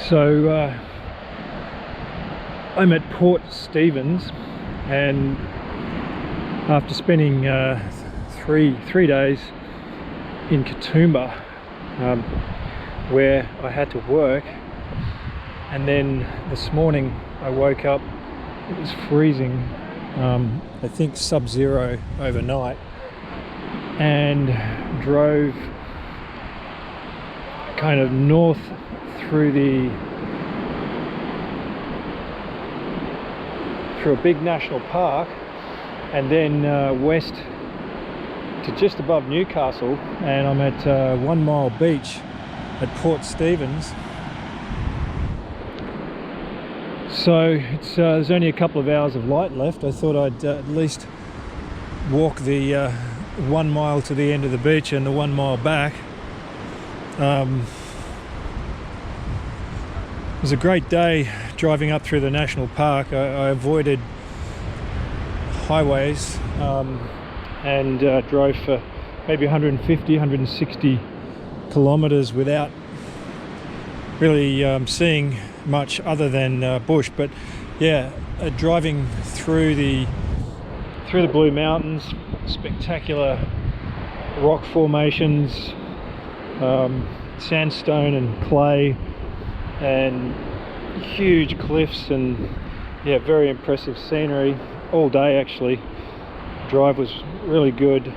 So I'm at Port Stephens, and after spending three days in Katoomba, where I had to work, and then this morning I woke up, it was freezing, I think sub-zero overnight, and drove kind of north through a big national park, and then west to just above Newcastle, and I'm at 1 Mile Beach at Port Stephens. So it's there's only a couple of hours of light left. I thought I'd at least walk the 1 mile to the end of the beach and the 1 mile back. It was a great day driving up through the national park. I avoided highways and drove for maybe 150, 160 kilometers without really seeing much other than bush. But yeah, driving through the Blue Mountains, spectacular rock formations, sandstone and clay, and huge cliffs, and yeah, very impressive scenery all day. Actually, the drive was really good.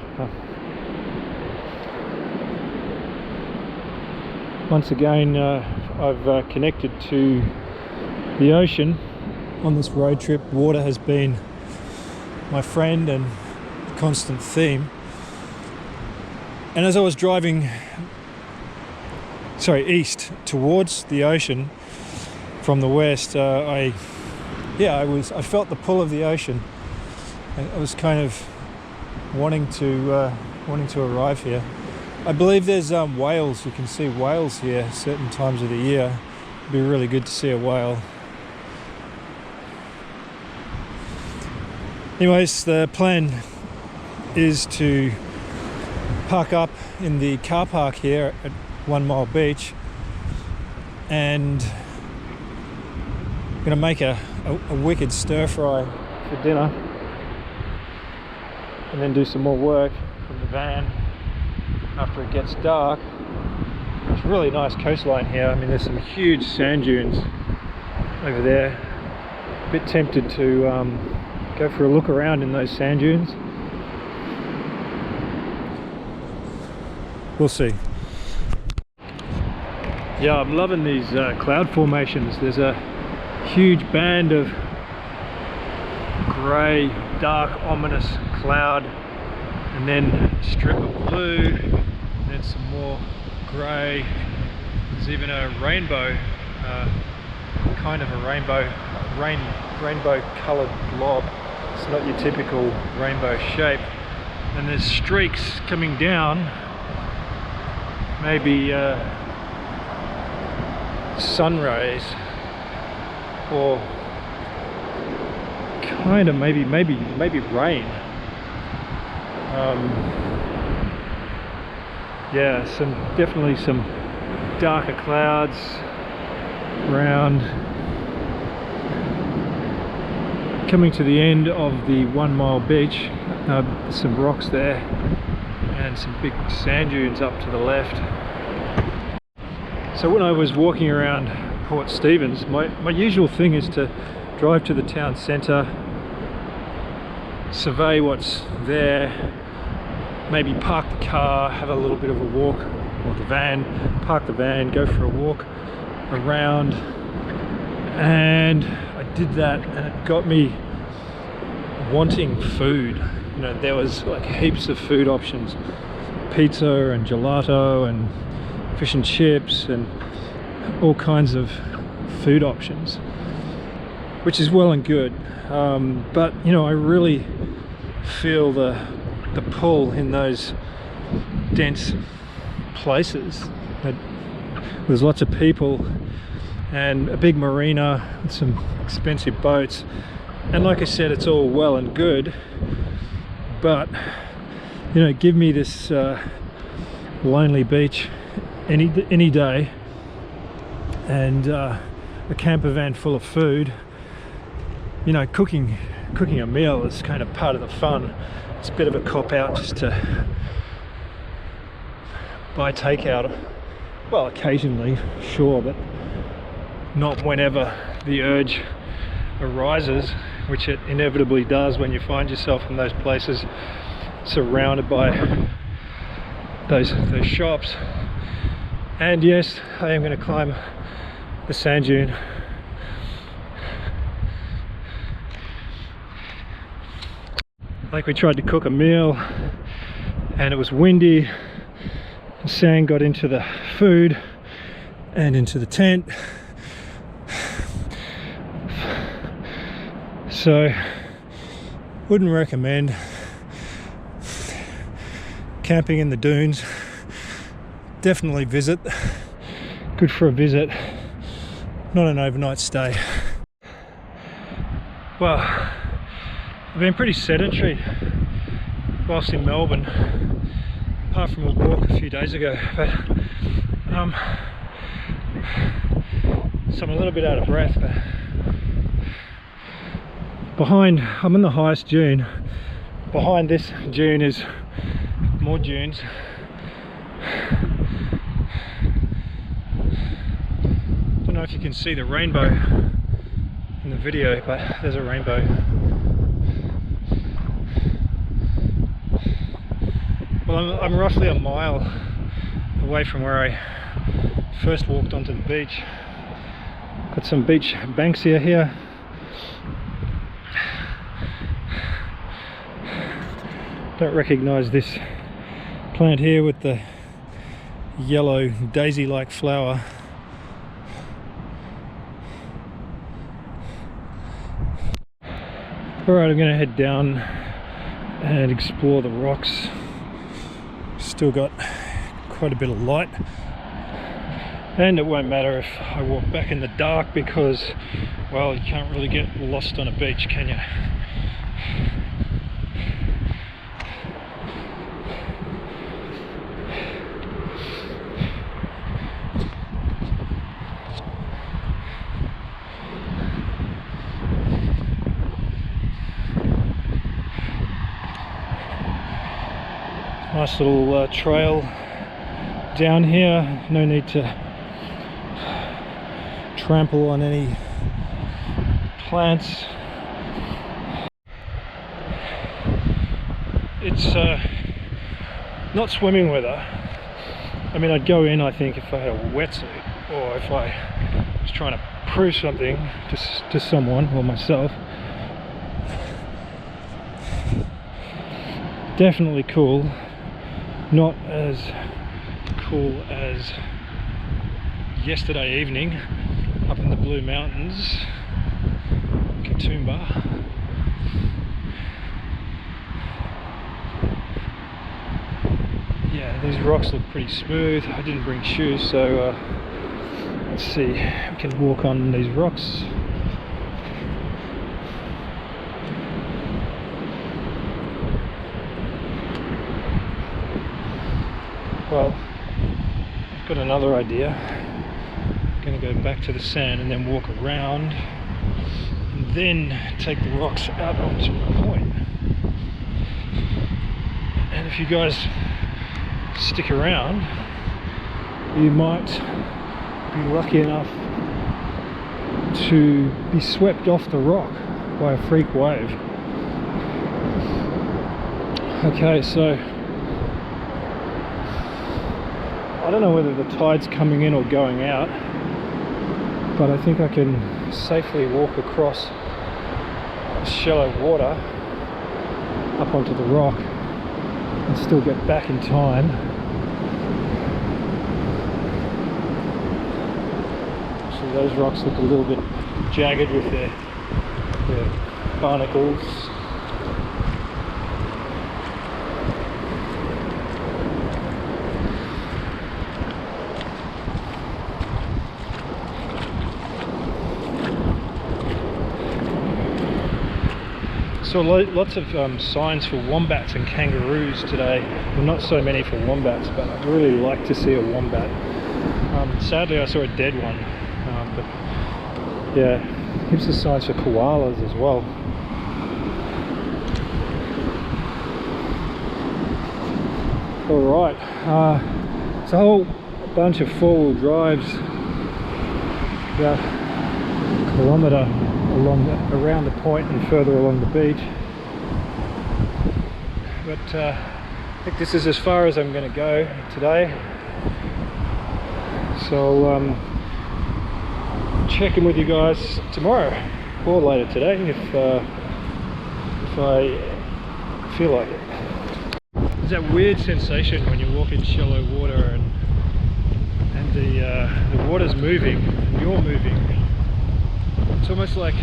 Once again, I've connected to the ocean on this road trip. Water has been my friend and constant theme. And as I was driving east towards the ocean from the west, I felt the pull of the ocean. I was kind of wanting to arrive here. I believe there's whales. You can see whales here certain times of the year. It'd be really good to see a whale. Anyways, the plan is to park up in the car park here at 1 Mile Beach, and I'm going to make a wicked stir fry for dinner, and then do some more work from the van after it gets dark. It's a really nice coastline here. I mean, there's some huge sand dunes over there. A bit tempted to go for a look around in those sand dunes. We'll see. Yeah, I'm loving these cloud formations. There's a huge band of grey, dark, ominous cloud, and then a strip of blue, and then some more grey. There's even a rainbow, kind of a rainbow coloured blob. It's not your typical rainbow shape. And there's streaks coming down, maybe sun rays, or kind of maybe rain. Yeah, definitely some darker clouds around. Coming to the end of the 1 Mile Beach, some rocks there and some big sand dunes up to the left. So when I was walking around Port Stephens, my usual thing is to drive to the town centre, survey what's there, maybe park the car, have a little bit of a walk, or the van, park the van, go for a walk around. And I did that, and it got me wanting food. You know, there was like heaps of food options, pizza and gelato and fish and chips and all kinds of food options, which is well and good, but you know, I really feel the pull in those dense places. There's lots of people and a big marina with some expensive boats, and like I said, it's all well and good, but you know, give me this lonely beach any day, and a camper van full of food, you know, cooking a meal is kind of part of the fun. It's a bit of a cop-out just to buy takeout. Well, occasionally, sure, but not whenever the urge arises, which it inevitably does when you find yourself in those places surrounded by those shops. And yes, I am going to climb the sand dune. Like, we tried to cook a meal and it was windy, the sand got into the food and into the tent, so wouldn't recommend camping in the dunes. Definitely visit, good for a visit, not an overnight stay. Well, I've been pretty sedentary whilst in Melbourne, apart from a walk a few days ago, but so I'm a little bit out of breath. But I'm in the highest dune. Behind this dune is more dunes. Don't know if you can see the rainbow in the video, but there's a rainbow. Well, I'm roughly a mile away from where I first walked onto the beach. Got some beach banksia here. Don't recognise this plant here with the yellow daisy-like flower. Alright, I'm going to head down and explore the rocks. Still got quite a bit of light, and it won't matter if I walk back in the dark because, well, you can't really get lost on a beach, can you? Nice little trail down here, no need to trample on any plants. It's not swimming weather. I mean, I'd go in, I think, if I had a wetsuit, or if I was trying to prove something to someone or myself. Definitely cool. Not as cool as yesterday evening up in the Blue Mountains, Katoomba. Yeah, these rocks look pretty smooth. I didn't bring shoes, so let's see, we can walk on these rocks. Well, I've got another idea. I'm going to go back to the sand and then walk around and then take the rocks out onto a point. And if you guys stick around, you might be lucky enough to be swept off the rock by a freak wave. Okay, so I don't know whether the tide's coming in or going out, but I think I can safely walk across shallow water up onto the rock and still get back in time. So those rocks look a little bit jagged with their barnacles. So lots of signs for wombats and kangaroos today. Well, not so many for wombats, but I'd really like to see a wombat. Sadly, I saw a dead one But yeah, here's the signs for koalas as well. Alright, it's a whole bunch of four-wheel drives, about a kilometre around the point and further along the beach. But I think this is as far as I'm going to go today. So I'll check in with you guys tomorrow or later today if I feel like it. There's that weird sensation when you walk in shallow water and the water's moving and you're moving. It's almost like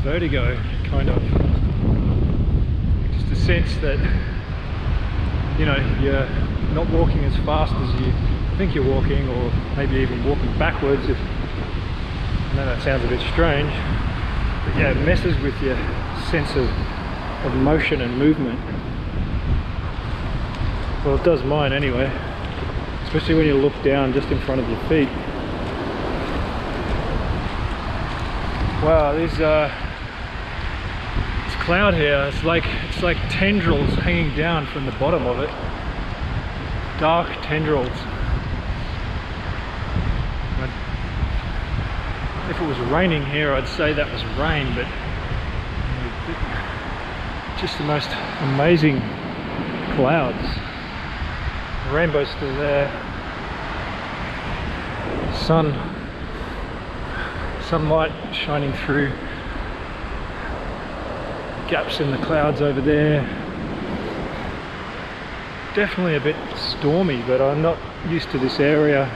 vertigo, kind of. Just a sense that, you know, you're not walking as fast as you think you're walking, or maybe even walking backwards. I know that sounds a bit strange, but yeah, it messes with your sense of motion and movement. Well, it does mine anyway, especially when you look down just in front of your feet. Wow, this cloud here, it's like tendrils hanging down from the bottom of it. Dark tendrils. If it was raining here, I'd say that was rain, but just the most amazing clouds. The rainbow's still there. Sunlight shining through gaps in the clouds over there. Definitely a bit stormy, but I'm not used to this area,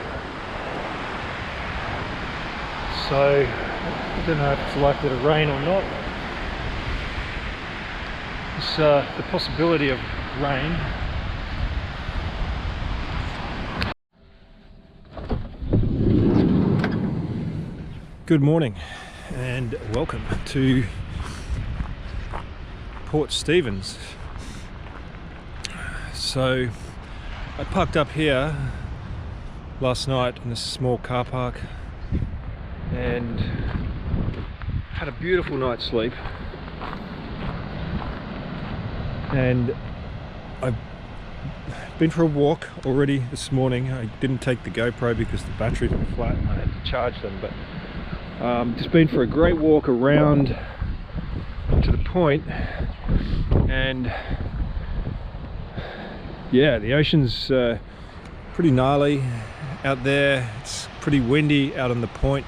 so I don't know if it's likely to rain or not. It's the possibility of rain. Good morning and welcome to Port Stephens. So I parked up here last night in this small car park and had a beautiful night's sleep, and I've been for a walk already this morning. I didn't take the GoPro because the batteries were flat and I had to charge them, but just been for a great walk around to the point, and yeah, the ocean's pretty gnarly out there. It's pretty windy out on the point.